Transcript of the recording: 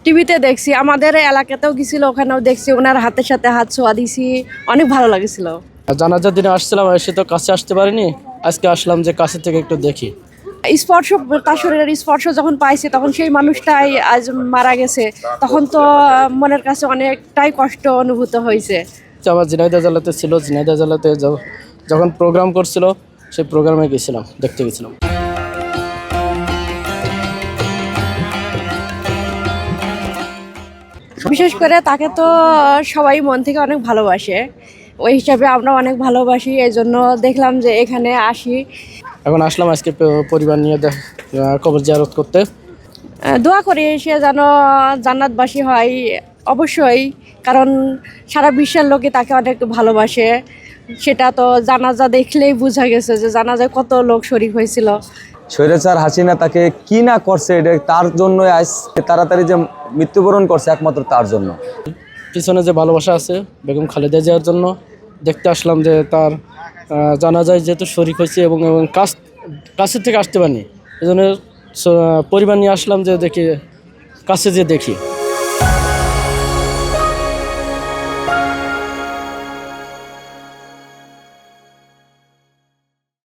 টিভিতে দেখছি, আমাদের এলাকাতেও গেছিল, ওখানেও দেখছি, ওনার হাতের সাথে হাত ছোঁয়া দিছি, অনেক ভালো লাগছিল। জানাজার দিনে আসছিলাম, এসে তো কাছে আসতে পারিনি, আজকে আসলাম যে কাছে থেকে একটু দেখি। স্পর্শ, তার শরীরের স্পর্শ যখন পাইছে তখন সেই মানুষটাই আজ মারা গেছে, তখন তো মনের কাছে অনেকটাই কষ্ট অনুভূত হয়েছে। আমার ঝিনাইদহ জেলাতে ছিল, ঝিনাইদহ জেলাতে যখন প্রোগ্রাম করছিল সেই প্রোগ্রামে গেছিলাম, দেখতে গেছিলাম। বিশেষ করে তাকে তো সবাই মন থেকে অনেক ভালোবাসে, ওই হিসাবে আমরা অনেক ভালোবাসি, এই জন্য দেখলাম যে এখানে আসি। এখন আসলাম আজকে পরিবার নিয়ে কবর জিয়ারত করতে। দোয়া করি সে যেন জান্নাতবাসী হয়, অবশ্যই, কারণ সারা বিশ্বের লোকে তাকে অনেক ভালোবাসে। সেটা তো জানাজা দেখলেই বোঝা গেছে যে জানাজায় কত লোক শরীক হয়েছিল। স্বৈরাচার হাসিনা তাকে কি না করছে, এটা তার জন্য আজ তাড়াতাড়ি যে মৃত্যুবরণ করছে একমাত্র তার জন্য। পিছনে যে ভালোবাসা আছে বেগম খালেদা জিয়ার জন্য, দেখতে আসলাম যে তার জানাজায় যেহেতু শরীক হয়েছে এবং কাছের থেকে আসতে পারিনি, এই জন্য পরিবার নিয়ে আসলাম যে দেখি, কাছে যে দেখি।